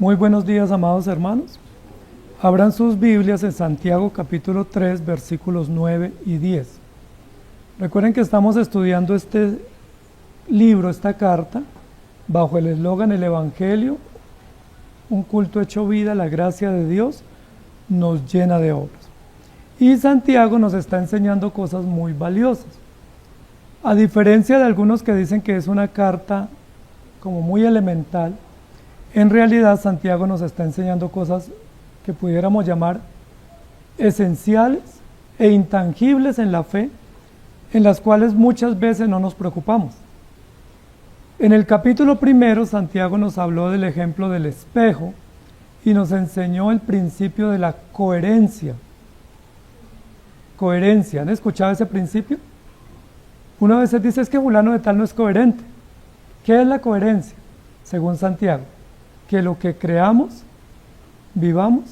Muy buenos días, amados hermanos. Abran sus Biblias en Santiago capítulo 3, versículos 9 y 10. Recuerden que estamos estudiando este libro, esta carta, bajo el eslogan El Evangelio, un culto hecho vida, la gracia de Dios nos llena de obras. Y Santiago nos está enseñando cosas muy valiosas. A diferencia de algunos que dicen que es una carta como muy elemental, en realidad Santiago nos está enseñando cosas que pudiéramos llamar esenciales e intangibles en la fe, en las cuales muchas veces no nos preocupamos. En el capítulo primero, Santiago nos habló del ejemplo del espejo y nos enseñó el principio de la coherencia. Coherencia, ¿han escuchado ese principio? Uno a veces dice, es que fulano de tal no es coherente. ¿Qué es la coherencia? Según Santiago, que lo que creamos, vivamos,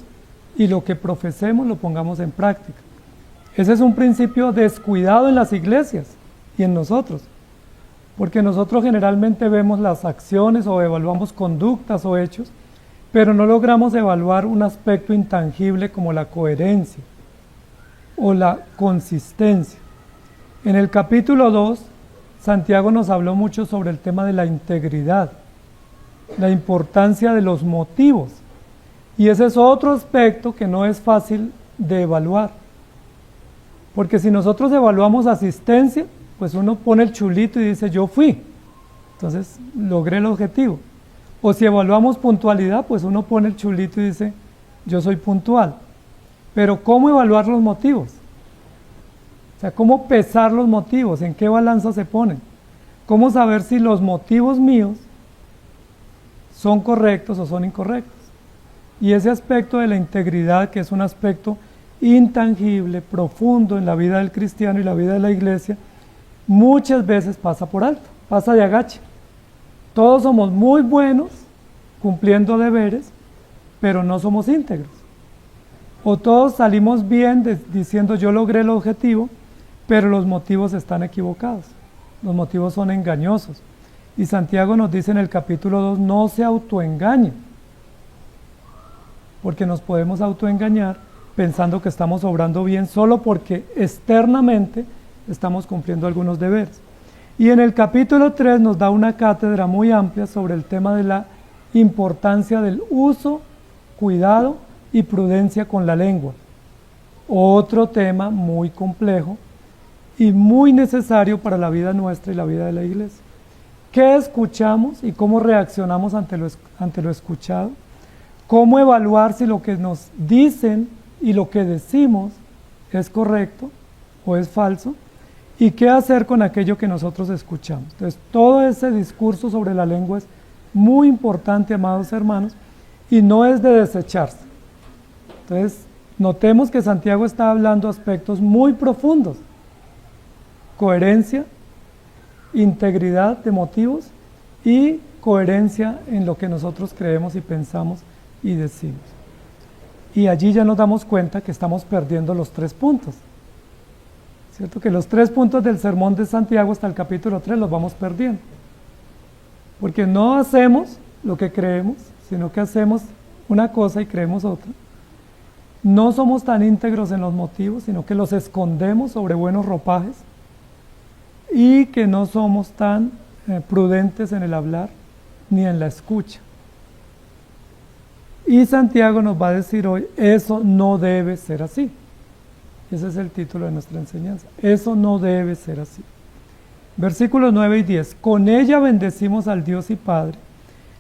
y lo que profesemos lo pongamos en práctica. Ese es un principio descuidado en las iglesias y en nosotros, porque nosotros generalmente vemos las acciones o evaluamos conductas o hechos, pero no logramos evaluar un aspecto intangible como la coherencia o la consistencia. En el capítulo 2, Santiago nos habló mucho sobre el tema de la integridad, la importancia de los motivos, y ese es otro aspecto que no es fácil de evaluar, porque si nosotros evaluamos asistencia, pues uno pone el chulito y dice yo fui, entonces logré el objetivo. O si evaluamos puntualidad, pues uno pone el chulito y dice yo soy puntual. Pero ¿cómo evaluar los motivos? O sea, ¿cómo pesar los motivos? ¿En qué balanza se ponen? ¿Cómo saber si los motivos míos son correctos o son incorrectos? Y ese aspecto de la integridad, que es un aspecto intangible, profundo en la vida del cristiano y la vida de la iglesia, muchas veces pasa por alto, pasa de agache. Todos somos muy buenos cumpliendo deberes, pero no somos íntegros. O todos salimos bien diciendo yo logré el objetivo, pero los motivos están equivocados. Los motivos son engañosos. Y Santiago nos dice en el capítulo 2, no se autoengañen, porque nos podemos autoengañar pensando que estamos obrando bien solo porque externamente estamos cumpliendo algunos deberes. Y en el capítulo 3 nos da una cátedra muy amplia sobre el tema de la importancia del uso, cuidado y prudencia con la lengua. Otro tema muy complejo y muy necesario para la vida nuestra y la vida de la iglesia. ¿Qué escuchamos y cómo reaccionamos ante lo escuchado? ¿Cómo evaluar si lo que nos dicen y lo que decimos es correcto o es falso? ¿Y qué hacer con aquello que nosotros escuchamos? Entonces, todo ese discurso sobre la lengua es muy importante, amados hermanos, y no es de desecharse. Entonces, notemos que Santiago está hablando aspectos muy profundos: coherencia, integridad de motivos y coherencia en lo que nosotros creemos y pensamos y decimos. Y allí ya nos damos cuenta que estamos perdiendo los 3 puntos. ¿Cierto? Que los 3 puntos del sermón de Santiago hasta el capítulo 3 los vamos perdiendo. Porque no hacemos lo que creemos, sino que hacemos una cosa y creemos otra. No somos tan íntegros en los motivos, sino que los escondemos sobre buenos ropajes. Y que no somos tan prudentes en el hablar ni en la escucha. Y Santiago nos va a decir hoy, eso no debe ser así. Ese es el título de nuestra enseñanza. Eso no debe ser así. Versículos 9 y 10. Con ella bendecimos al Dios y Padre,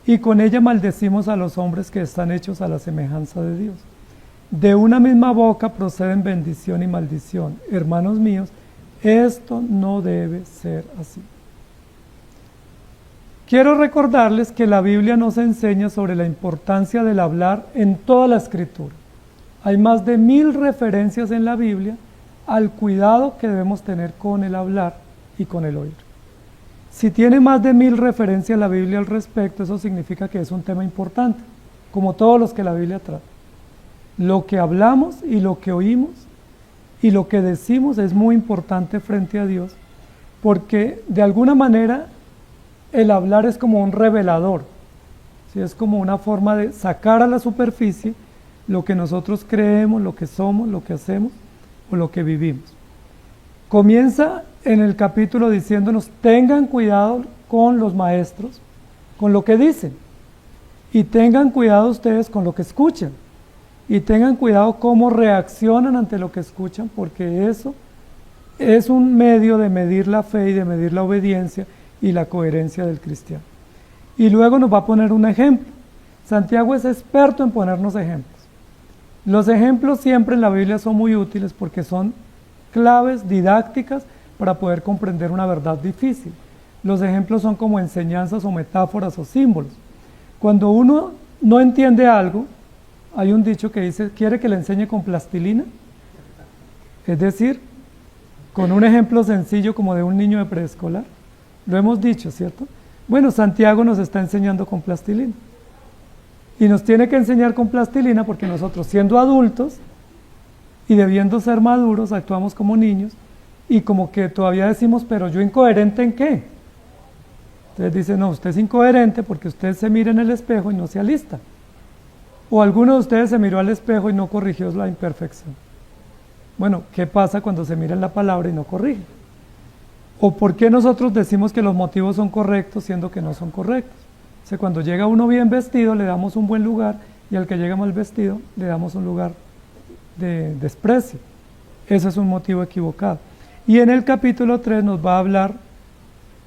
y con ella maldecimos a los hombres que están hechos a la semejanza de Dios. De una misma boca proceden bendición y maldición. Hermanos míos, esto no debe ser así. Quiero recordarles que la Biblia nos enseña sobre la importancia del hablar en toda la Escritura. Hay más de 1000 referencias en la Biblia al cuidado que debemos tener con el hablar y con el oír. Si tiene más de 1000 referencias la Biblia al respecto, eso significa que es un tema importante, como todos los que la Biblia trata. Lo que hablamos y lo que oímos y lo que decimos es muy importante frente a Dios, porque de alguna manera el hablar es como un revelador ¿sí? Es como una forma de sacar a la superficie lo que nosotros creemos, lo que somos, lo que hacemos o lo que vivimos. Comienza en el capítulo diciéndonos, tengan cuidado con los maestros, con lo que dicen, y tengan cuidado ustedes con lo que escuchan, y tengan cuidado cómo reaccionan ante lo que escuchan, porque eso es un medio de medir la fe y de medir la obediencia y la coherencia del cristiano. Y luego nos va a poner un ejemplo. Santiago es experto en ponernos ejemplos. Los ejemplos siempre en la Biblia son muy útiles porque son claves didácticas para poder comprender una verdad difícil. Los ejemplos son como enseñanzas o metáforas o símbolos. Cuando uno no entiende algo, hay un dicho que dice, ¿quiere que le enseñe con plastilina? Es decir, con un ejemplo sencillo como de un niño de preescolar. Lo hemos dicho, ¿cierto? Bueno, Santiago nos está enseñando con plastilina. Y nos tiene que enseñar con plastilina porque nosotros, siendo adultos y debiendo ser maduros, actuamos como niños y como que todavía decimos, pero ¿yo incoherente en qué? Entonces dice, no, usted es incoherente porque usted se mira en el espejo y no se alista. O alguno de ustedes se miró al espejo y no corrigió la imperfección. Bueno, ¿qué pasa cuando se mira en la palabra y no corrige? ¿O por qué nosotros decimos que los motivos son correctos siendo que no son correctos? O sea, cuando llega uno bien vestido le damos un buen lugar y al que llega mal vestido le damos un lugar de desprecio. Ese es un motivo equivocado. Y en el capítulo 3 nos va a hablar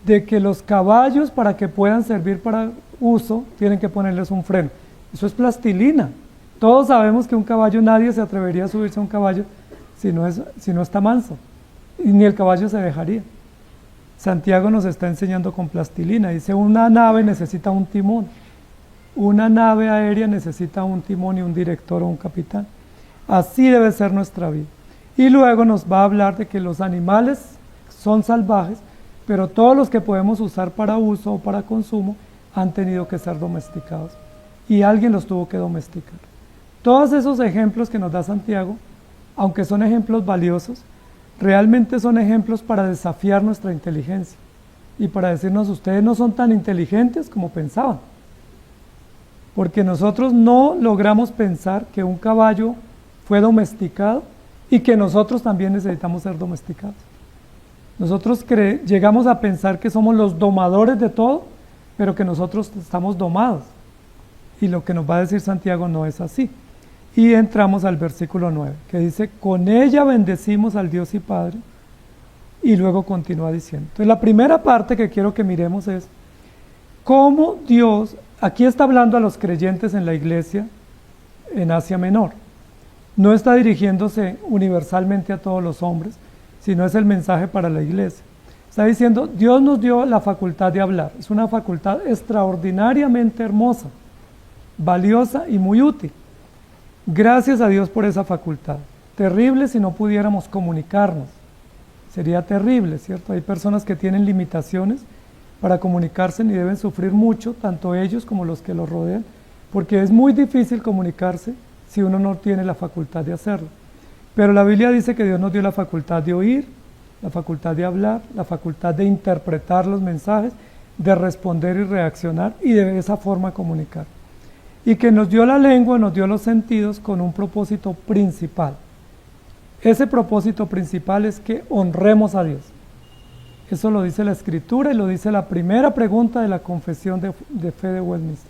de que los caballos, para que puedan servir para uso, tienen que ponerles un freno. Eso es plastilina. Todos sabemos que un caballo, nadie se atrevería a subirse a un caballo si no está manso, y ni el caballo se dejaría. Santiago nos está enseñando con plastilina. Dice, una nave necesita un timón. Una nave aérea necesita un timón y un director o un capitán. Así debe ser nuestra vida. Y luego nos va a hablar de que los animales son salvajes, pero todos los que podemos usar para uso o para consumo han tenido que ser domesticados. Y alguien los tuvo que domesticar. Todos esos ejemplos que nos da Santiago, aunque son ejemplos valiosos, realmente son ejemplos para desafiar nuestra inteligencia y para decirnos, ustedes no son tan inteligentes como pensaban. Porque nosotros no logramos pensar que un caballo fue domesticado y que nosotros también necesitamos ser domesticados. Nosotros llegamos a pensar que somos los domadores de todo, pero que nosotros estamos domados. Y lo que nos va a decir Santiago no es así. Y entramos al versículo 9, que dice, con ella bendecimos al Dios y Padre, y luego continúa diciendo. Entonces la primera parte que quiero que miremos es, cómo Dios, aquí está hablando a los creyentes en la iglesia en Asia Menor, no está dirigiéndose universalmente a todos los hombres, sino es el mensaje para la iglesia. Está diciendo, Dios nos dio la facultad de hablar, es una facultad extraordinariamente hermosa, valiosa y muy útil. Gracias a Dios por esa facultad. Terrible si no pudiéramos comunicarnos. Sería terrible, ¿cierto? Hay personas que tienen limitaciones para comunicarse y deben sufrir mucho, tanto ellos como los que los rodean, porque es muy difícil comunicarse si uno no tiene la facultad de hacerlo. Pero la Biblia dice que Dios nos dio la facultad de oír, la facultad de hablar, la facultad de interpretar los mensajes, de responder y reaccionar y de esa forma comunicar. Y que nos dio la lengua, nos dio los sentidos con un propósito principal. Ese propósito principal es que honremos a Dios. Eso lo dice la Escritura y lo dice la primera pregunta de la confesión de fe de Westminster.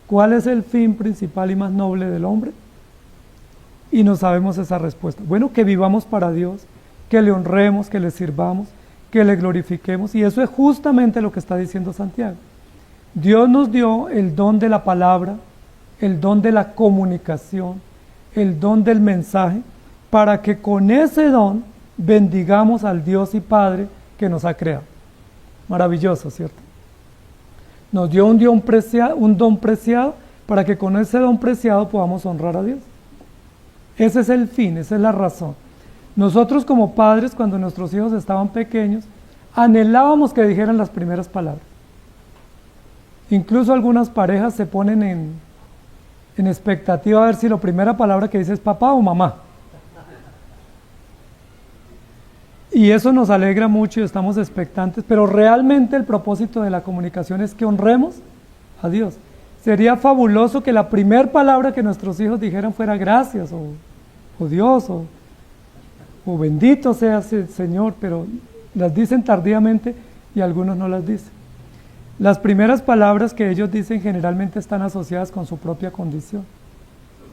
¿Cuál es el fin principal y más noble del hombre? Y no sabemos esa respuesta. Bueno, que vivamos para Dios, que le honremos, que le sirvamos, que le glorifiquemos. Y eso es justamente lo que está diciendo Santiago. Dios nos dio el don de la palabra, el don de la comunicación, el don del mensaje, para que con ese don bendigamos al Dios y Padre que nos ha creado. Maravilloso, ¿cierto? Nos dio un don preciado para que con ese don preciado podamos honrar a Dios. Ese es el fin, esa es la razón. Nosotros como padres, cuando nuestros hijos estaban pequeños, anhelábamos que dijeran las primeras palabras. Incluso algunas parejas se ponen en expectativa a ver si la primera palabra que dice es papá o mamá. Y eso nos alegra mucho y estamos expectantes, pero realmente el propósito de la comunicación es que honremos a Dios. Sería fabuloso que la primera palabra que nuestros hijos dijeran fuera gracias o Dios o bendito sea el Señor, pero las dicen tardíamente y algunos no las dicen. Las primeras palabras que ellos dicen generalmente están asociadas con su propia condición,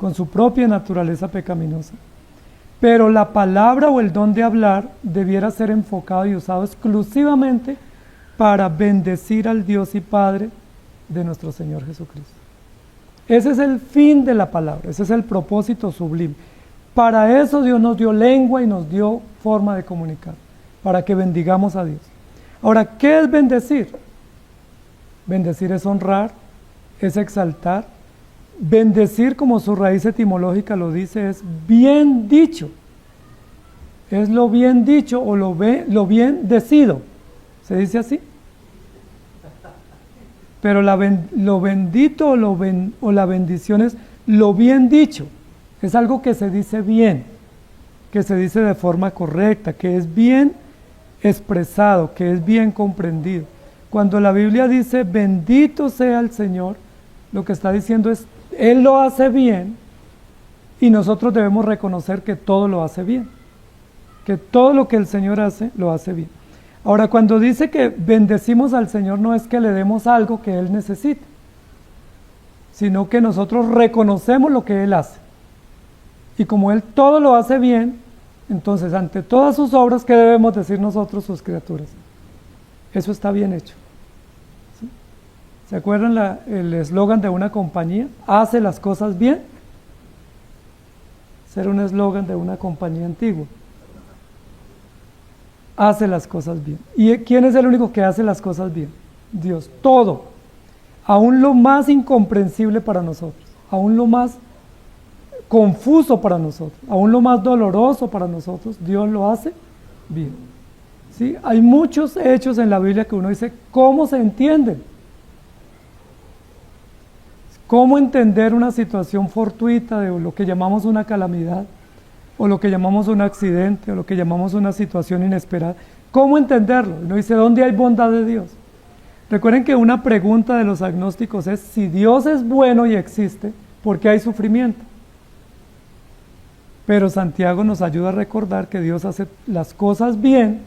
con su propia naturaleza pecaminosa. Pero la palabra o el don de hablar debiera ser enfocado y usado exclusivamente para bendecir al Dios y Padre de nuestro Señor Jesucristo. Ese es el fin de la palabra, ese es el propósito sublime. Para eso Dios nos dio lengua y nos dio forma de comunicar, para que bendigamos a Dios. Ahora, ¿qué es bendecir? Bendecir es honrar, es exaltar. Bendecir, como su raíz etimológica lo dice, es bien dicho. Es lo bien dicho o lo bien decido. ¿Se dice así? Pero lo bendito o la bendición es lo bien dicho. Es algo que se dice bien, que se dice de forma correcta, que es bien expresado, que es bien comprendido. Cuando la Biblia dice bendito sea el Señor, lo que está diciendo es Él lo hace bien y nosotros debemos reconocer que todo lo hace bien, que todo lo que el Señor hace, lo hace bien. Ahora, cuando dice que bendecimos al Señor, no es que le demos algo que Él necesite, sino que nosotros reconocemos lo que Él hace. Y como Él todo lo hace bien, entonces ante todas sus obras, ¿qué debemos decir nosotros, sus criaturas? Eso está bien hecho. ¿Sí? ¿Se acuerdan el eslogan de una compañía? ¿Hace las cosas bien? Ese era un eslogan de una compañía antigua. Hace las cosas bien. ¿Y quién es el único que hace las cosas bien? Dios. Todo. Aún lo más incomprensible para nosotros. Aún lo más confuso para nosotros. Aún lo más doloroso para nosotros. Dios lo hace bien. ¿Sí? Hay muchos hechos en la Biblia que uno dice, ¿cómo se entienden? ¿Cómo entender una situación fortuita de lo que llamamos una calamidad? O lo que llamamos un accidente, o lo que llamamos una situación inesperada. ¿Cómo entenderlo? Uno dice, ¿dónde hay bondad de Dios? Recuerden que una pregunta de los agnósticos es, si Dios es bueno y existe, ¿por qué hay sufrimiento? Pero Santiago nos ayuda a recordar que Dios hace las cosas bien,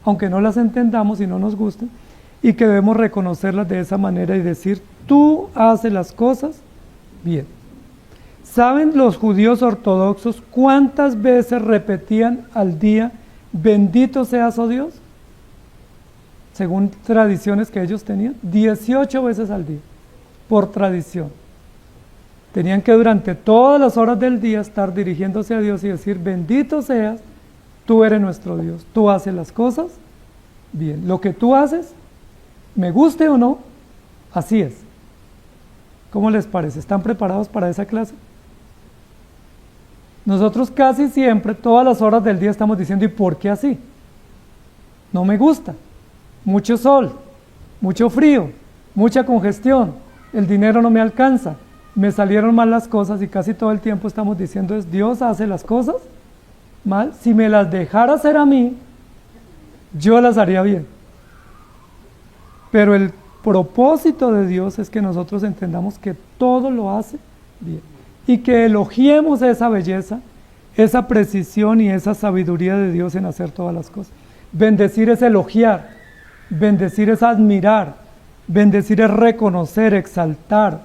aunque no las entendamos y no nos gusten, y que debemos reconocerlas de esa manera y decir, tú haces las cosas bien. ¿Saben los judíos ortodoxos cuántas veces repetían al día, bendito seas, oh Dios? Según tradiciones que ellos tenían, 18 veces al día, por tradición. Tenían que durante todas las horas del día estar dirigiéndose a Dios y decir, bendito seas, tú eres nuestro Dios, tú haces las cosas bien. Lo que tú haces, me guste o no, así es. ¿Cómo les parece? ¿Están preparados para esa clase? Nosotros casi siempre, todas las horas del día estamos diciendo, ¿y por qué así? No me gusta, mucho sol, mucho frío, mucha congestión, el dinero no me alcanza, me salieron mal las cosas y casi todo el tiempo estamos diciendo, es Dios hace las cosas mal, si me las dejara hacer a mí, yo las haría bien. Pero el propósito de Dios es que nosotros entendamos que todo lo hace bien. Y que elogiemos esa belleza, esa precisión y esa sabiduría de Dios en hacer todas las cosas. Bendecir es elogiar, bendecir es admirar, bendecir es reconocer, exaltar,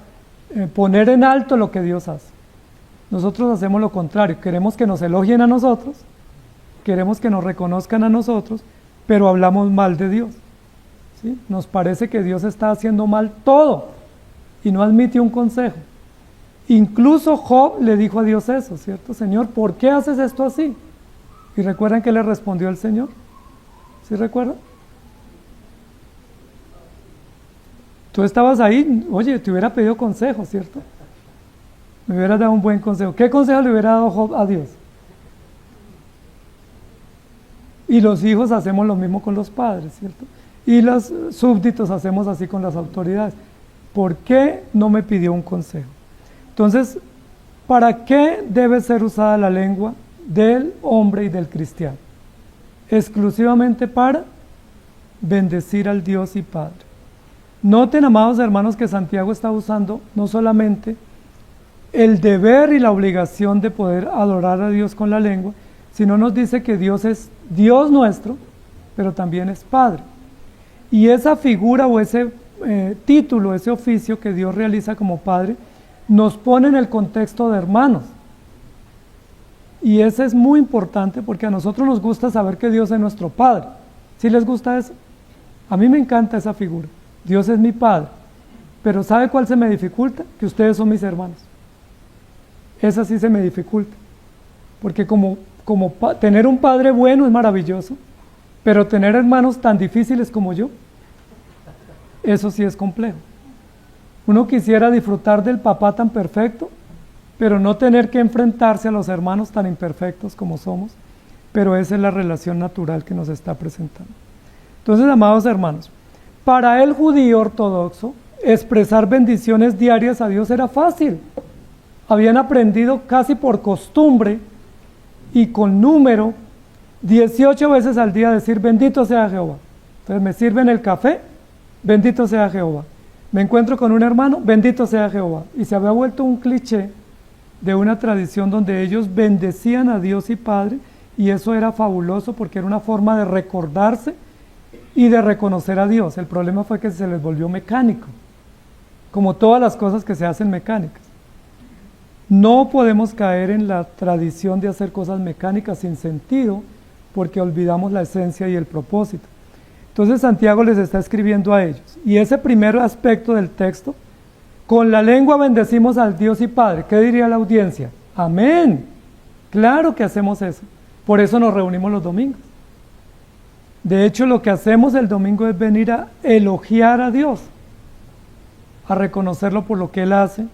poner en alto lo que Dios hace. Nosotros hacemos lo contrario, queremos que nos elogien a nosotros, queremos que nos reconozcan a nosotros, pero hablamos mal de Dios. ¿Sí? Nos parece que Dios está haciendo mal todo y no admite un consejo. Incluso Job le dijo a Dios eso, ¿cierto? Señor, ¿por qué haces esto así? Y recuerdan que le respondió el Señor. ¿Sí recuerdan? Tú estabas ahí, oye, te hubiera pedido consejo, ¿cierto? Me hubiera dado un buen consejo. ¿Qué consejo le hubiera dado Job a Dios? Y los hijos hacemos lo mismo con los padres, ¿cierto? Y los súbditos hacemos así con las autoridades. ¿Por qué no me pidió un consejo? Entonces, ¿para qué debe ser usada la lengua del hombre y del cristiano? Exclusivamente para bendecir al Dios y Padre. Noten, amados hermanos, que Santiago está usando no solamente el deber y la obligación de poder adorar a Dios con la lengua, sino nos dice que Dios es Dios nuestro, pero también es Padre. Y esa figura o ese título, ese oficio que Dios realiza como Padre, nos pone en el contexto de hermanos. Y ese es muy importante porque a nosotros nos gusta saber que Dios es nuestro Padre. ¿Sí les gusta eso? A mí me encanta esa figura. Dios es mi Padre. Pero ¿sabe cuál se me dificulta? Que ustedes son mis hermanos. Esa sí se me dificulta. Porque tener un padre bueno es maravilloso, pero tener hermanos tan difíciles como yo, eso sí es complejo. Uno quisiera disfrutar del papá tan perfecto, pero no tener que enfrentarse a los hermanos tan imperfectos como somos, pero esa es la relación natural que nos está presentando. Entonces, amados hermanos, para el judío ortodoxo, expresar bendiciones diarias a Dios era fácil. Habían aprendido casi por costumbre y con número 18 veces al día decir bendito sea Jehová. Entonces me sirven el café, bendito sea Jehová. Me encuentro con un hermano, bendito sea Jehová. Y se había vuelto un cliché de una tradición donde ellos bendecían a Dios y Padre, y eso era fabuloso porque era una forma de recordarse y de reconocer a Dios. El problema fue que se les volvió mecánico, como todas las cosas que se hacen mecánicas. No podemos caer en la tradición de hacer cosas mecánicas sin sentido, porque olvidamos la esencia y el propósito. Entonces Santiago les está escribiendo a ellos. Y ese primer aspecto del texto, con la lengua bendecimos al Dios y Padre. ¿Qué diría la audiencia? Amén. Claro que hacemos eso. Por eso nos reunimos los domingos. De hecho, lo que hacemos el domingo es venir a elogiar a Dios, a reconocerlo por lo que Él hace,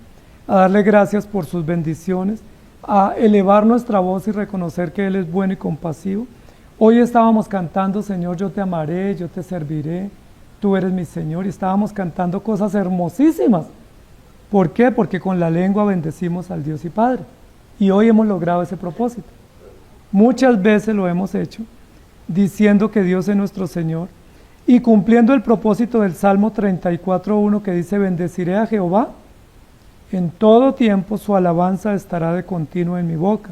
a darle gracias por sus bendiciones, a elevar nuestra voz y reconocer que Él es bueno y compasivo. Hoy estábamos cantando, Señor, yo te amaré, yo te serviré, tú eres mi Señor, y estábamos cantando cosas hermosísimas. ¿Por qué? Porque con la lengua bendecimos al Dios y Padre. Y hoy hemos logrado ese propósito. Muchas veces lo hemos hecho, diciendo que Dios es nuestro Señor, y cumpliendo el propósito del Salmo 34:1 que dice, bendeciré a Jehová, en todo tiempo su alabanza estará de continuo en mi boca.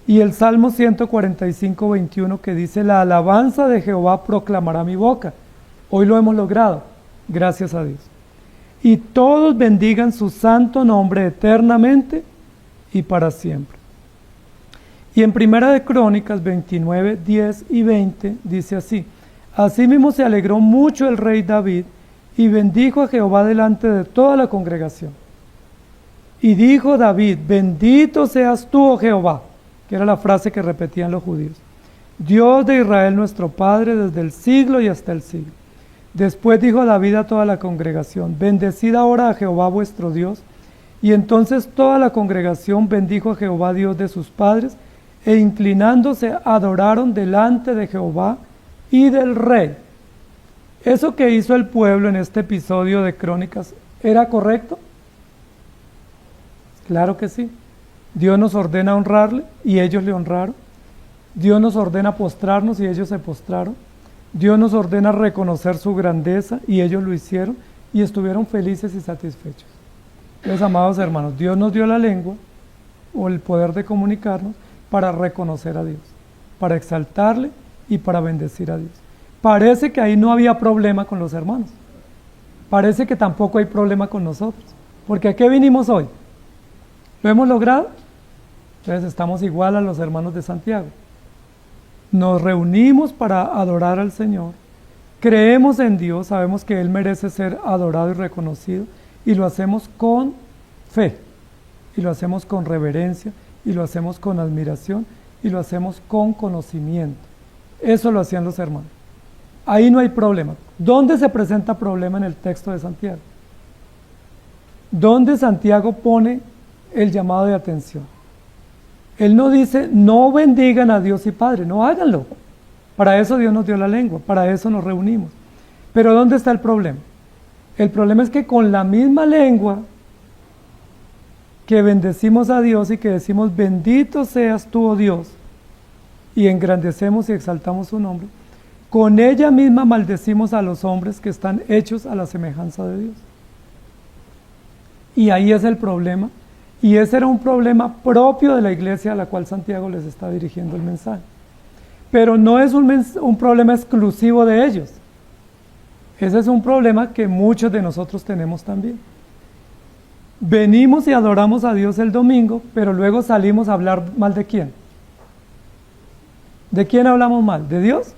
Y el Salmo 145:21 que dice, la alabanza de Jehová proclamará mi boca. Hoy lo hemos logrado, gracias a Dios. Y todos bendigan su santo nombre eternamente y para siempre. Y en Primera de Crónicas 29, 10 y 20 dice así, asimismo se alegró mucho el rey David y bendijo a Jehová delante de toda la congregación. Y dijo David, bendito seas tú, oh Jehová, que era la frase que repetían los judíos, Dios de Israel nuestro Padre desde el siglo y hasta el siglo. Después dijo David a toda la congregación, bendecid ahora a Jehová vuestro Dios. Y entonces toda la congregación bendijo a Jehová Dios de sus padres, e inclinándose adoraron delante de Jehová y del rey. ¿Eso que hizo el pueblo en este episodio de Crónicas era correcto? Claro que sí. Dios nos ordena honrarle y ellos le honraron. Dios nos ordena postrarnos y ellos se postraron. Dios nos ordena reconocer su grandeza y ellos lo hicieron y estuvieron felices y satisfechos. Entonces, amados hermanos, Dios nos dio la lengua o el poder de comunicarnos para reconocer a Dios, para exaltarle y para bendecir a Dios. Parece que ahí no había problema con los hermanos. Parece que tampoco hay problema con nosotros. Porque ¿a qué vinimos hoy? ¿Lo hemos logrado? Entonces estamos igual a los hermanos de Santiago. Nos reunimos para adorar al Señor, creemos en Dios, sabemos que Él merece ser adorado y reconocido, y lo hacemos con fe, y lo hacemos con reverencia, y lo hacemos con admiración, y lo hacemos con conocimiento. Eso lo hacían los hermanos. Ahí no hay problema. ¿Dónde se presenta problema en el texto de Santiago? ¿Dónde Santiago pone el llamado de atención? Él no dice, no bendigan a Dios y Padre, no háganlo. Para eso Dios nos dio la lengua, para eso nos reunimos. Pero ¿dónde está el problema? El problema es que con la misma lengua que bendecimos a Dios y que decimos, bendito seas tú, oh Dios, y engrandecemos y exaltamos su nombre, con ella misma maldecimos a los hombres que están hechos a la semejanza de Dios. Y ahí es el problema. Y ese era un problema propio de la iglesia a la cual Santiago les está dirigiendo el mensaje. Pero no es un problema exclusivo de ellos. Ese es un problema que muchos de nosotros tenemos también. Venimos y adoramos a Dios el domingo, pero luego salimos a hablar mal de ¿quién? ¿De quién hablamos mal? ¿De Dios?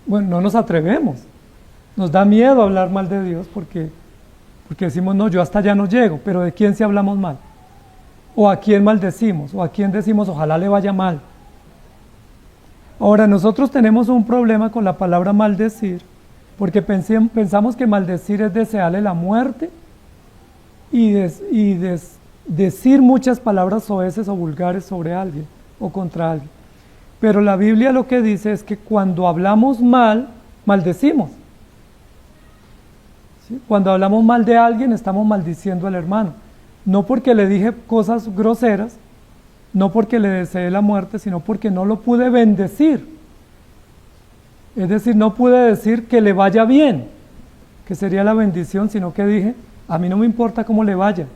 Bueno, no nos atrevemos. Nos da miedo hablar mal de Dios porque decimos, no, yo hasta allá no llego, pero ¿de quién sí hablamos mal? ¿O a quién maldecimos? ¿O a quién decimos, ojalá le vaya mal? Ahora, nosotros tenemos un problema con la palabra maldecir, porque pensamos que maldecir es desearle la muerte y decir muchas palabras soeces o vulgares sobre alguien o contra alguien. Pero la Biblia lo que dice es que cuando hablamos mal, maldecimos. ¿Sí? Cuando hablamos mal de alguien, estamos maldiciendo al hermano. No porque le dije cosas groseras, no porque le deseé la muerte, sino porque no lo pude bendecir. Es decir, no pude decir que le vaya bien, que sería la bendición, sino que dije, a mí no me importa cómo le vaya.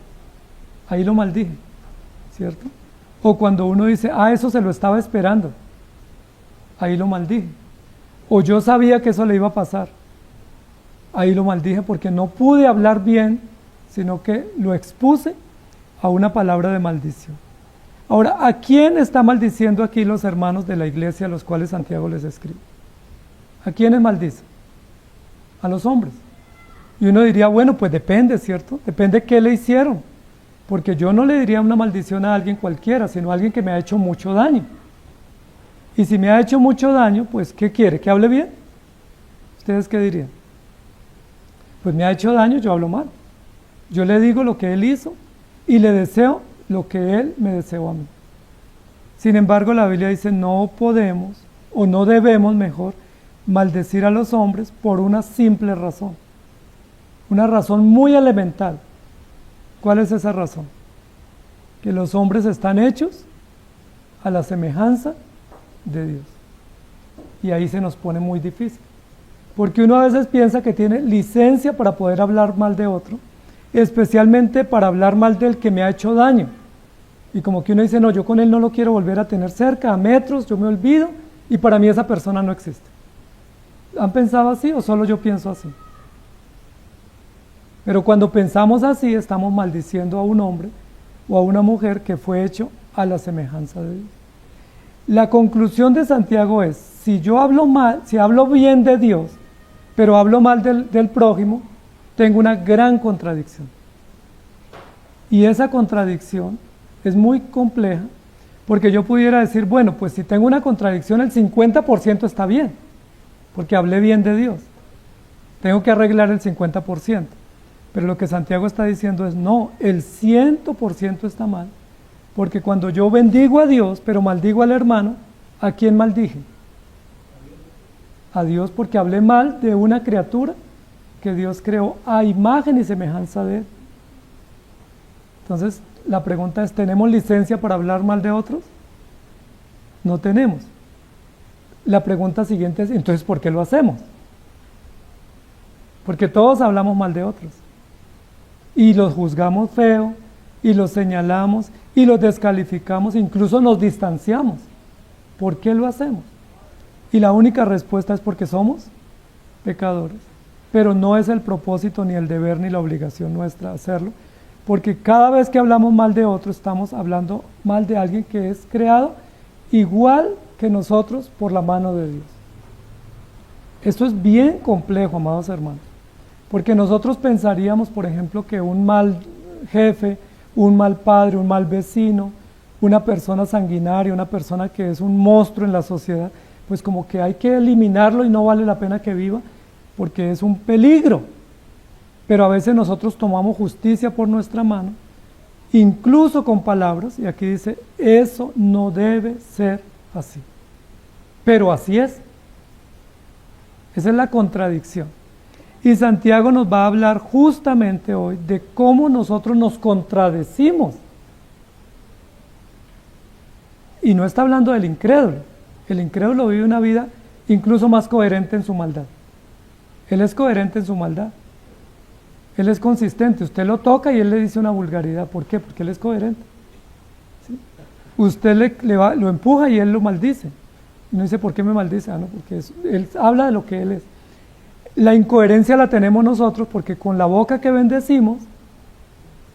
Ahí lo maldije, ¿cierto? O cuando uno dice, eso se lo estaba esperando. Ahí lo maldije. O yo sabía que eso le iba a pasar. Ahí lo maldije porque no pude hablar bien, sino que lo expuse a una palabra de maldición. Ahora, ¿a quién está maldiciendo aquí los hermanos de la iglesia a los cuales Santiago les escribe? ¿A quiénes maldice? A los hombres. Y uno diría, bueno, pues depende, ¿cierto? Depende qué le hicieron. Porque yo no le diría una maldición a alguien cualquiera, sino a alguien que me ha hecho mucho daño. Y si me ha hecho mucho daño, pues ¿qué quiere? ¿Que hable bien? ¿Ustedes qué dirían? Pues me ha hecho daño, yo hablo mal. Yo le digo lo que él hizo y le deseo lo que él me deseó a mí. Sin embargo, la Biblia dice, no podemos, o no debemos mejor, maldecir a los hombres por una simple razón. Una razón muy elemental. ¿Cuál es esa razón? Que los hombres están hechos a la semejanza de Dios. Y ahí se nos pone muy difícil. Porque uno a veces piensa que tiene licencia para poder hablar mal de otro, especialmente para hablar mal del que me ha hecho daño. Y como que uno dice, no, yo con él no lo quiero volver a tener cerca, a metros, yo me olvido, y para mí esa persona no existe. ¿Han pensado así o solo yo pienso así? Pero cuando pensamos así, estamos maldiciendo a un hombre o a una mujer que fue hecho a la semejanza de Dios. La conclusión de Santiago es, si yo hablo mal, si hablo bien de Dios, pero hablo mal del prójimo, tengo una gran contradicción. Y esa contradicción es muy compleja, porque yo pudiera decir, bueno, pues si tengo una contradicción, el 50% está bien, porque hablé bien de Dios. Tengo que arreglar el 50%. Pero lo que Santiago está diciendo es, no, el 100% está mal, porque cuando yo bendigo a Dios, pero maldigo al hermano, ¿a quién maldije? A Dios, porque hablé mal de una criatura que Dios creó a imagen y semejanza de Él. Entonces, la pregunta es, ¿tenemos licencia para hablar mal de otros? No tenemos. La pregunta siguiente es, entonces, ¿por qué lo hacemos? Porque todos hablamos mal de otros. Y los juzgamos feo, y los señalamos, y los descalificamos, incluso nos distanciamos. ¿Por qué lo hacemos? Y la única respuesta es porque somos pecadores. Pero no es el propósito, ni el deber, ni la obligación nuestra hacerlo, porque cada vez que hablamos mal de otro, estamos hablando mal de alguien que es creado igual que nosotros por la mano de Dios. Esto es bien complejo, amados hermanos, porque nosotros pensaríamos, por ejemplo, que un mal jefe, un mal padre, un mal vecino, una persona sanguinaria, una persona que es un monstruo en la sociedad, pues como que hay que eliminarlo y no vale la pena que viva, porque es un peligro. Pero a veces nosotros tomamos justicia por nuestra mano, incluso con palabras, y aquí dice, eso no debe ser así. Pero así es. Esa es la contradicción. Y Santiago nos va a hablar justamente hoy de cómo nosotros nos contradecimos. Y no está hablando del incrédulo. El incrédulo vive una vida incluso más coherente en su maldad. Él es coherente en su maldad. Él es consistente. Usted lo toca y él le dice una vulgaridad. ¿Por qué? Porque él es coherente. ¿Sí? Usted lo empuja y él lo maldice. Y no dice, ¿por qué me maldice? No, porque él habla de lo que él es. La incoherencia la tenemos nosotros porque con la boca que bendecimos,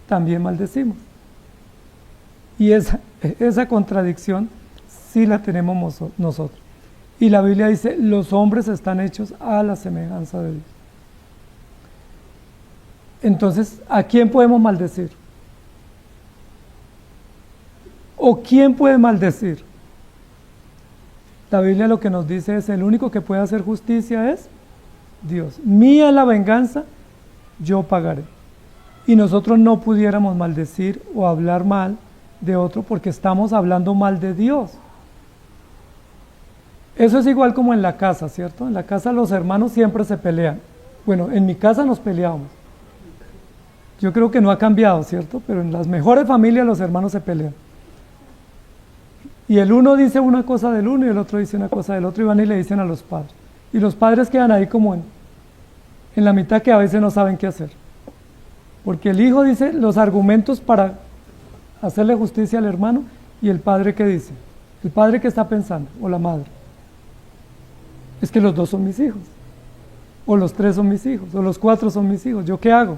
también maldecimos. Y esa contradicción sí la tenemos nosotros. Y la Biblia dice, los hombres están hechos a la semejanza de Dios. Entonces, ¿a quién podemos maldecir? ¿O quién puede maldecir? La Biblia lo que nos dice es, el único que puede hacer justicia es Dios. Mía es la venganza, yo pagaré. Y nosotros no pudiéramos maldecir o hablar mal de otro porque estamos hablando mal de Dios. Eso es igual como en la casa, ¿cierto? En la casa los hermanos siempre se pelean. Bueno, en mi casa nos peleábamos. Yo creo que no ha cambiado, ¿cierto? Pero en las mejores familias los hermanos se pelean. Y el uno dice una cosa del uno y el otro dice una cosa del otro y van y le dicen a los padres. Y los padres quedan ahí como en la mitad que a veces no saben qué hacer. Porque el hijo dice los argumentos para hacerle justicia al hermano y el padre ¿qué dice? El padre ¿qué está pensando? O la madre. Es que los dos son mis hijos. O los tres son mis hijos. O los cuatro son mis hijos. ¿Yo qué hago?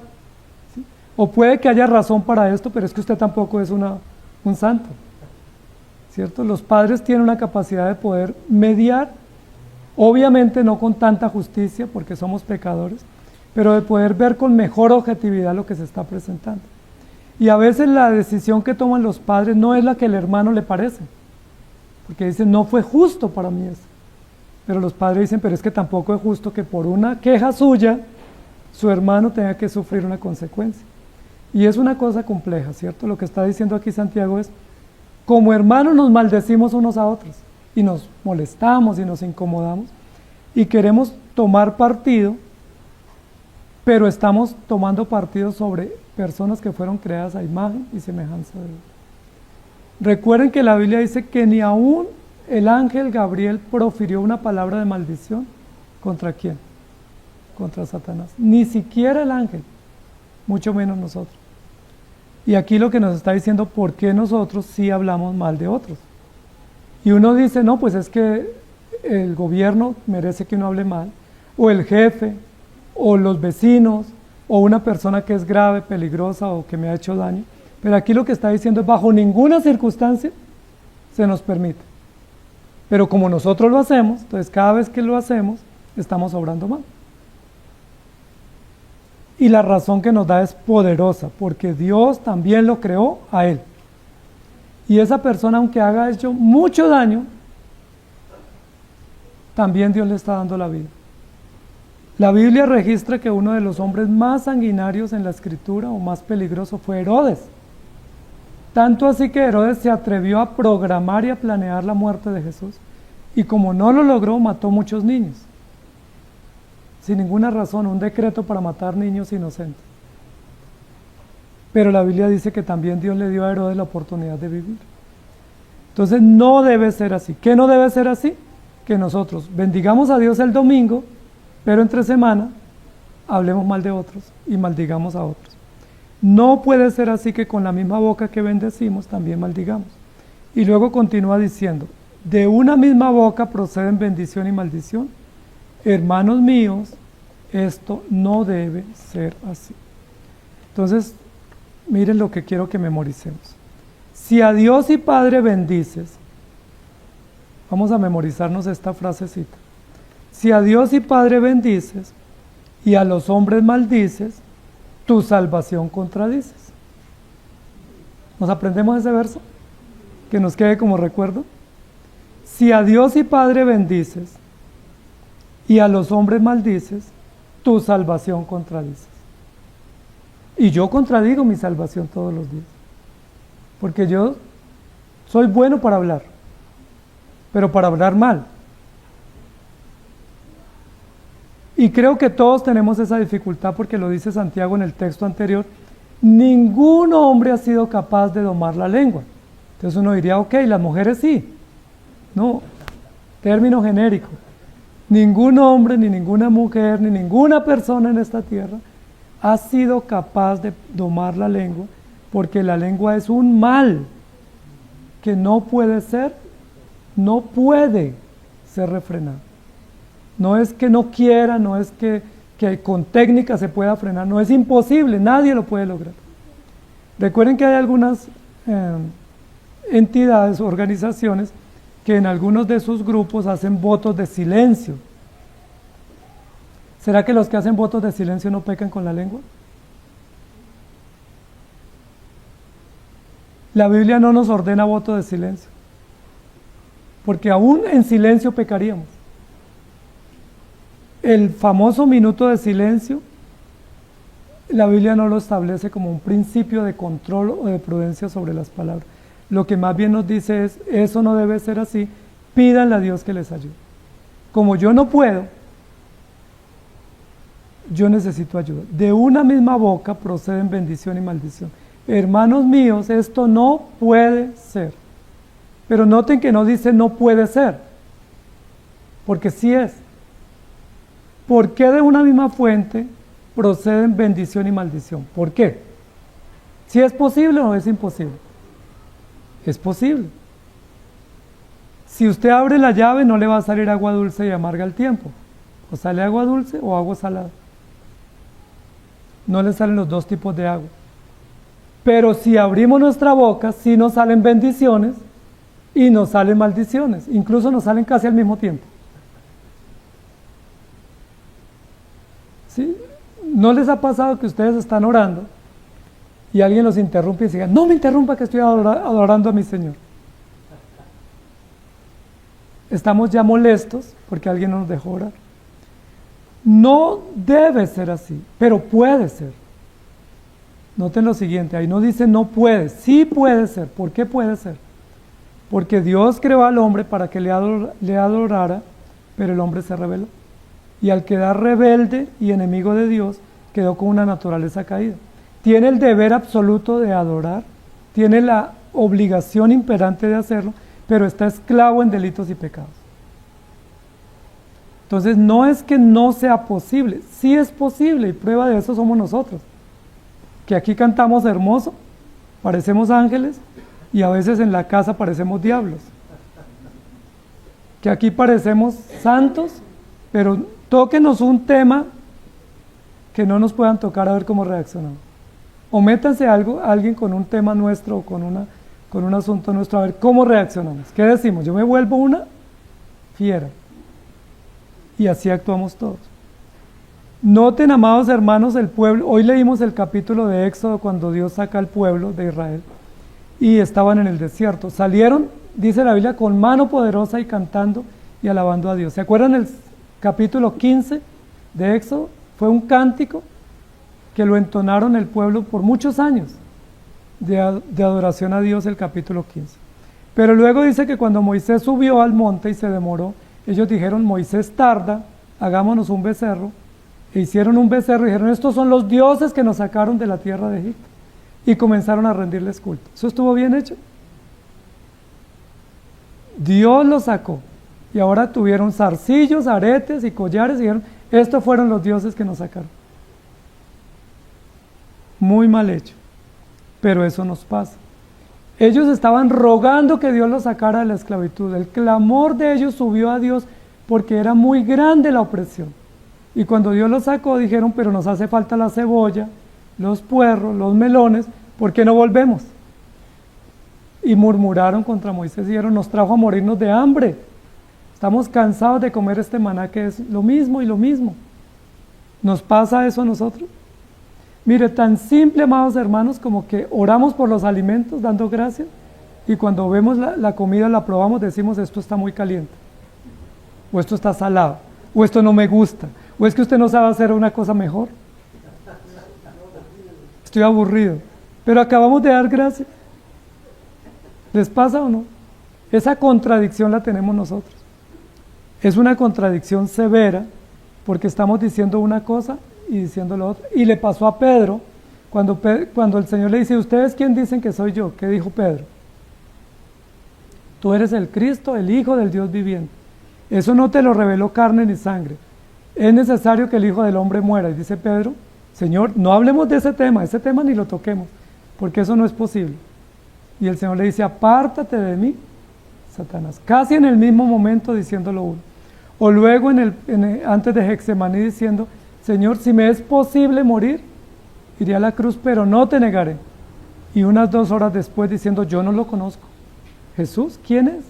¿Sí? O puede que haya razón para esto, pero es que usted tampoco es un santo. ¿Cierto? Los padres tienen una capacidad de poder mediar, obviamente no con tanta justicia porque somos pecadores, pero de poder ver con mejor objetividad lo que se está presentando. Y a veces la decisión que toman los padres no es la que el hermano le parece, porque dicen, no fue justo para mí eso. Pero los padres dicen, pero es que tampoco es justo que por una queja suya, su hermano tenga que sufrir una consecuencia. Y es una cosa compleja, ¿cierto? Lo que está diciendo aquí Santiago es, como hermanos nos maldecimos unos a otros, y nos molestamos y nos incomodamos, y queremos tomar partido, pero estamos tomando partido sobre personas que fueron creadas a imagen y semejanza de Dios. Recuerden que la Biblia dice que ni aún el ángel Gabriel profirió una palabra de maldición. ¿Contra quién? Contra Satanás. Ni siquiera el ángel, mucho menos nosotros. Y aquí lo que nos está diciendo, ¿por qué nosotros sí hablamos mal de otros? Y uno dice, no, pues es que el gobierno merece que uno hable mal, o el jefe, o los vecinos, o una persona que es grave, peligrosa, o que me ha hecho daño. Pero aquí lo que está diciendo es, bajo ninguna circunstancia se nos permite. Pero como nosotros lo hacemos, entonces cada vez que lo hacemos, estamos obrando mal. Y la razón que nos da es poderosa, porque Dios también lo creó a él. Y esa persona, aunque haya hecho mucho daño, también Dios le está dando la vida. La Biblia registra que uno de los hombres más sanguinarios en la escritura, o más peligroso, fue Herodes. Tanto así que Herodes se atrevió a programar y a planear la muerte de Jesús. Y como no lo logró, mató muchos niños. Sin ninguna razón, un decreto para matar niños inocentes. Pero la Biblia dice que también Dios le dio a Herodes la oportunidad de vivir. Entonces no debe ser así. ¿Qué no debe ser así? Que nosotros bendigamos a Dios el domingo, pero entre semana hablemos mal de otros y maldigamos a otros. No puede ser así que con la misma boca que bendecimos también maldigamos. Y luego continúa diciendo, de una misma boca proceden bendición y maldición. Hermanos míos, esto no debe ser así. Entonces, miren lo que quiero que memoricemos. Si a Dios y Padre bendices, vamos a memorizarnos esta frasecita. Si a Dios y Padre bendices y a los hombres maldices, tu salvación contradices. ¿Nos aprendemos ese verso? Que nos quede como recuerdo. Si a Dios y Padre bendices y a los hombres maldices, tu salvación contradices. Y yo contradigo mi salvación todos los días. Porque yo soy bueno para hablar, pero para hablar mal. Y creo que todos tenemos esa dificultad porque lo dice Santiago en el texto anterior. Ningún hombre ha sido capaz de domar la lengua. Entonces uno diría, ok, las mujeres sí. No, término genérico. Ningún hombre, ni ninguna mujer, ni ninguna persona en esta tierra ha sido capaz de domar la lengua, porque la lengua es un mal que no puede ser refrenado. No es que no quiera, no es que con técnica se pueda frenar, no, es imposible, nadie lo puede lograr. Recuerden que hay algunas entidades, organizaciones, que en algunos de sus grupos hacen votos de silencio. ¿Será que los que hacen votos de silencio no pecan con la lengua? La Biblia no nos ordena voto de silencio, porque aún en silencio pecaríamos. El famoso minuto de silencio, la Biblia no lo establece como un principio de control o de prudencia sobre las palabras. Lo que más bien nos dice es, eso no debe ser así, pídanle a Dios que les ayude. Como yo no puedo, yo necesito ayuda. De una misma boca proceden bendición y maldición. Hermanos míos, esto no puede ser. Pero noten que no dice no puede ser, porque sí es. ¿Por qué de una misma fuente proceden bendición y maldición? ¿Por qué? ¿Si es posible o no es imposible? Es posible. Si usted abre la llave, no le va a salir agua dulce y amarga al tiempo. O sale agua dulce o agua salada. No le salen los dos tipos de agua. Pero si abrimos nuestra boca, sí nos salen bendiciones y nos salen maldiciones. Incluso nos salen casi al mismo tiempo. ¿Sí? ¿No les ha pasado que ustedes están orando y alguien los interrumpe y dice, no me interrumpa que estoy adorando a mi Señor? Estamos ya molestos porque alguien nos dejó orar. No debe ser así, pero puede ser. Noten lo siguiente, ahí no dice no puede, sí puede ser. ¿Por qué puede ser? Porque Dios creó al hombre para que le adorara, pero el hombre se rebeló. Y al quedar rebelde y enemigo de Dios, quedó con una naturaleza caída. Tiene el deber absoluto de adorar, tiene la obligación imperante de hacerlo, pero está esclavo en delitos y pecados. Entonces no es que no sea posible, sí es posible, y prueba de eso somos nosotros. Que aquí cantamos hermoso, parecemos ángeles, y a veces en la casa parecemos diablos. Que aquí parecemos santos, pero tóquenos un tema que no nos puedan tocar a ver cómo reaccionamos. O métanse alguien con un tema nuestro o con un asunto nuestro a ver cómo reaccionamos. ¿Qué decimos? Yo me vuelvo una fiera. Y así actuamos todos. Noten, amados hermanos, el pueblo. Hoy leímos el capítulo de Éxodo cuando Dios saca al pueblo de Israel y estaban en el desierto. Salieron, dice la Biblia, con mano poderosa y cantando y alabando a Dios. ¿Se acuerdan el capítulo 15 de Éxodo? Fue un cántico que lo entonaron el pueblo por muchos años de adoración a Dios, el capítulo 15. Pero luego dice que cuando Moisés subió al monte y se demoró, ellos dijeron, Moisés tarda, hagámonos un becerro. E hicieron un becerro y dijeron, estos son los dioses que nos sacaron de la tierra de Egipto. Y comenzaron a rendirles culto. ¿Eso estuvo bien hecho? Dios los sacó. Y ahora tuvieron zarcillos, aretes y collares y dijeron, estos fueron los dioses que nos sacaron. Muy mal hecho. Pero eso nos pasa. Ellos estaban rogando que Dios los sacara de la esclavitud. El clamor de ellos subió a Dios porque era muy grande la opresión. Y cuando Dios los sacó, dijeron, pero nos hace falta la cebolla, los puerros, los melones, ¿por qué no volvemos? Y murmuraron contra Moisés y dijeron, nos trajo a morirnos de hambre. Estamos cansados de comer este maná que es lo mismo y lo mismo. ¿Nos pasa eso a nosotros? Mire, tan simple, amados hermanos, como que oramos por los alimentos dando gracias y cuando vemos la comida, la probamos, decimos, esto está muy caliente, o esto está salado, o esto no me gusta, o es que usted no sabe hacer una cosa mejor. Estoy aburrido, pero acabamos de dar gracias. ¿Les pasa o no? Esa contradicción la tenemos nosotros. Es una contradicción severa porque estamos diciendo una cosa y diciendo lo otro. Y le pasó a Pedro cuando el Señor le dice, ¿ustedes quién dicen que soy yo? ¿Qué dijo Pedro? Tú eres el Cristo, el Hijo del Dios viviente. Eso no te lo reveló carne ni sangre. Es necesario que el Hijo del Hombre muera. Y dice Pedro, Señor, no hablemos de ese tema ni lo toquemos, porque eso no es posible. Y el Señor le dice, apártate de mí, Satanás. Casi en el mismo momento diciéndolo uno. O luego antes de Getsemaní diciendo, Señor, si me es posible morir, iré a la cruz, pero no te negaré. Y unas 2 horas después diciendo, yo no lo conozco. Jesús, ¿quién es?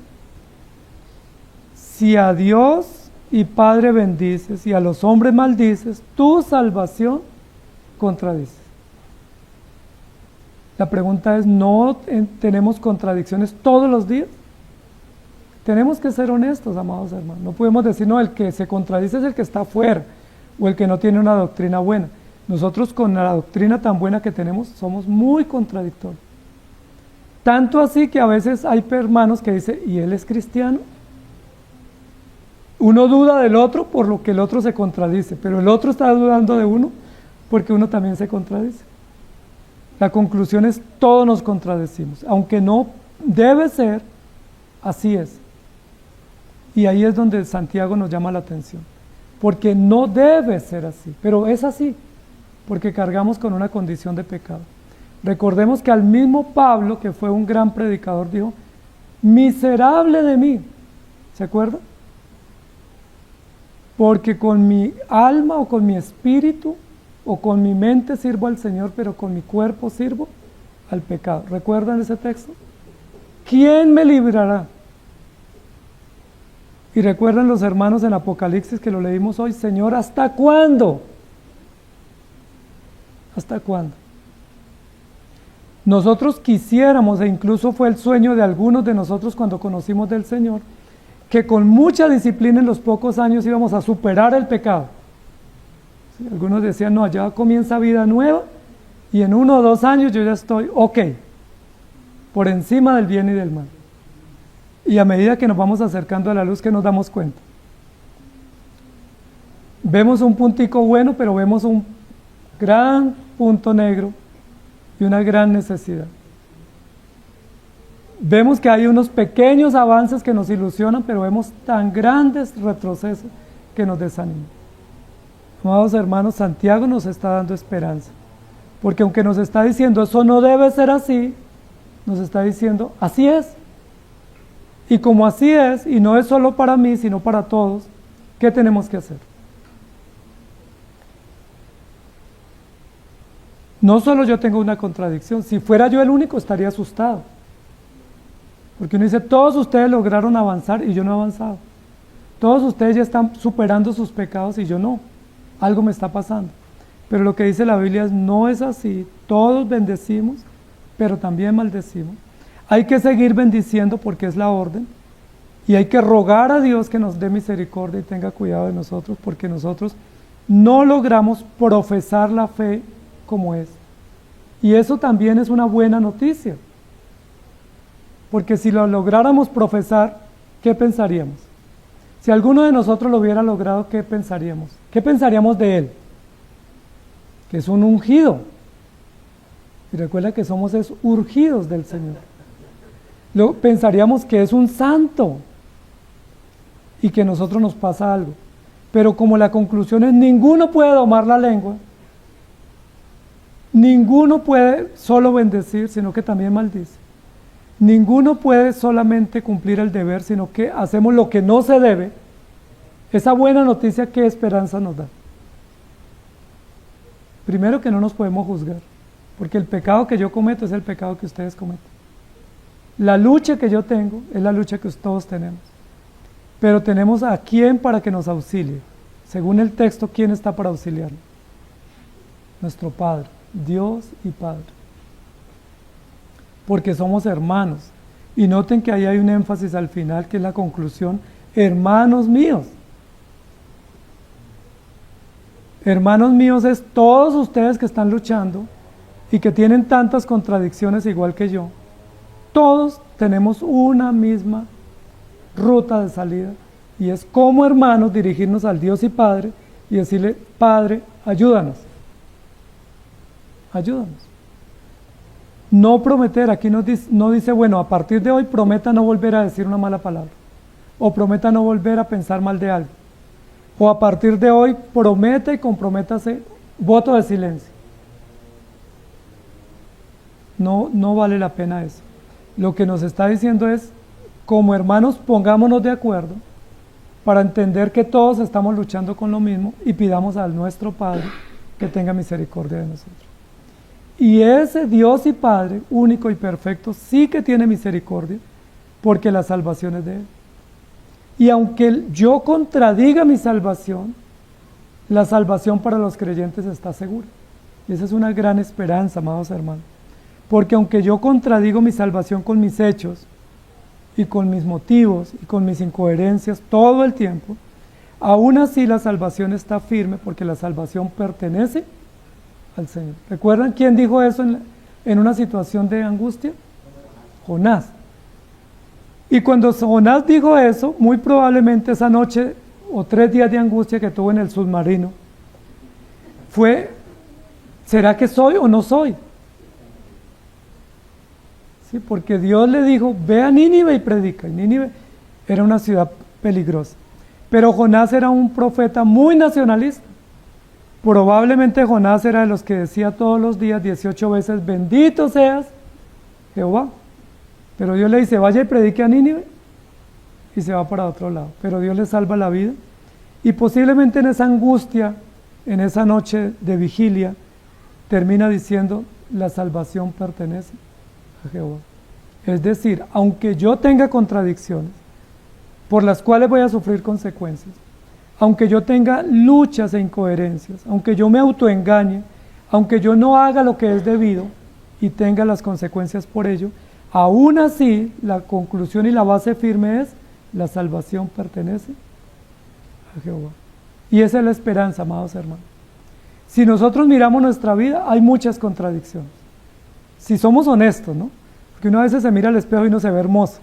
Si a Dios y Padre bendices y a los hombres maldices, tu salvación contradices. La pregunta es, ¿no tenemos contradicciones todos los días? Tenemos que ser honestos, amados hermanos. No podemos decir, no, el que se contradice es el que está afuera o el que no tiene una doctrina buena. Nosotros con la doctrina tan buena que tenemos somos muy contradictorios. Tanto así que a veces hay hermanos que dicen, ¿y él es cristiano? Uno duda del otro por lo que el otro se contradice, pero el otro está dudando de uno porque uno también se contradice. La conclusión es, todos nos contradecimos, aunque no debe ser, así es. Y ahí es donde Santiago nos llama la atención, porque no debe ser así, pero es así, porque cargamos con una condición de pecado. Recordemos que al mismo Pablo, que fue un gran predicador, dijo, miserable de mí, ¿se acuerda? Porque con mi alma o con mi espíritu o con mi mente sirvo al Señor, pero con mi cuerpo sirvo al pecado. ¿Recuerdan ese texto? ¿Quién me librará? Y recuerdan los hermanos en Apocalipsis que lo leímos hoy, Señor, ¿hasta cuándo? ¿Hasta cuándo? Nosotros quisiéramos, e incluso fue el sueño de algunos de nosotros cuando conocimos del Señor, que con mucha disciplina en los pocos años íbamos a superar el pecado. ¿Sí? Algunos decían, no, ya comienza vida nueva y en 1 o 2 años yo ya estoy ok, por encima del bien y del mal. Y a medida que nos vamos acercando a la luz, que nos damos cuenta. Vemos un puntico bueno, pero vemos un gran punto negro y una gran necesidad. Vemos que hay unos pequeños avances que nos ilusionan, pero vemos tan grandes retrocesos que nos desaniman. Amados hermanos, Santiago nos está dando esperanza, porque aunque nos está diciendo eso no debe ser así, nos está diciendo así es. Y como así es, y no es solo para mí, sino para todos, ¿qué tenemos que hacer? No solo yo tengo una contradicción, si fuera yo el único estaría asustado. Porque uno dice, todos ustedes lograron avanzar y yo no he avanzado. Todos ustedes ya están superando sus pecados y yo no. Algo me está pasando. Pero lo que dice la Biblia es, no es así. Todos bendecimos, pero también maldecimos. Hay que seguir bendiciendo porque es la orden. Y hay que rogar a Dios que nos dé misericordia y tenga cuidado de nosotros, porque nosotros no logramos profesar la fe como es. Y eso también es una buena noticia. Porque si lo lográramos profesar, ¿qué pensaríamos? Si alguno de nosotros lo hubiera logrado, ¿qué pensaríamos? ¿Qué pensaríamos de él? Que es un ungido. Y recuerda que somos urgidos del Señor. Pensaríamos que es un santo y que a nosotros nos pasa algo. Pero como la conclusión es, ninguno puede domar la lengua, ninguno puede solo bendecir, sino que también maldice. Ninguno puede solamente cumplir el deber, sino que hacemos lo que no se debe. Esa buena noticia, ¿qué esperanza nos da? Primero, que no nos podemos juzgar, porque el pecado que yo cometo es el pecado que ustedes cometen. La lucha que yo tengo es la lucha que todos tenemos. Pero tenemos a quién para que nos auxilie. Según el texto, ¿quién está para auxiliarnos? Nuestro Padre, Dios y Padre. Porque somos hermanos. Y noten que ahí hay un énfasis al final, que es la conclusión, hermanos míos. Hermanos míos es todos ustedes que están luchando y que tienen tantas contradicciones igual que yo. Todos tenemos una misma ruta de salida, y es como hermanos dirigirnos al Dios y Padre y decirle, Padre, ayúdanos. Ayúdanos. No prometer, aquí no dice, bueno, a partir de hoy prometa no volver a decir una mala palabra, o prometa no volver a pensar mal de alguien, o a partir de hoy prometa y comprométase, voto de silencio. No vale la pena eso. Lo que nos está diciendo es, como hermanos, pongámonos de acuerdo para entender que todos estamos luchando con lo mismo y pidamos al nuestro Padre que tenga misericordia de nosotros. Y ese Dios y Padre, único y perfecto, sí que tiene misericordia, porque la salvación es de Él. Y aunque yo contradiga mi salvación, la salvación para los creyentes está segura. Y esa es una gran esperanza, amados hermanos. Porque aunque yo contradigo mi salvación con mis hechos, y con mis motivos, y con mis incoherencias todo el tiempo, aún así la salvación está firme, porque la salvación pertenece al Señor. ¿Recuerdan quién dijo eso en una situación de angustia? Jonás. Y cuando Jonás dijo eso, muy probablemente esa noche o 3 días de angustia que tuvo en el submarino, fue, ¿será que soy o no soy? Sí, porque Dios le dijo, ve a Nínive y predica. Y Nínive era una ciudad peligrosa. Pero Jonás era un profeta muy nacionalista. Probablemente Jonás era de los que decía todos los días 18 veces, bendito seas Jehová. Pero Dios le dice, vaya y predique a Nínive, y se va para otro lado. Pero Dios le salva la vida. Y posiblemente en esa angustia, en esa noche de vigilia, termina diciendo, la salvación pertenece a Jehová. Es decir, aunque yo tenga contradicciones, por las cuales voy a sufrir consecuencias, aunque yo tenga luchas e incoherencias, aunque yo me autoengañe, aunque yo no haga lo que es debido y tenga las consecuencias por ello, aún así la conclusión y la base firme es, la salvación pertenece a Jehová. Y esa es la esperanza, amados hermanos. Si nosotros miramos nuestra vida, hay muchas contradicciones. Si somos honestos, ¿no? Porque uno a veces se mira al espejo y no se ve hermoso.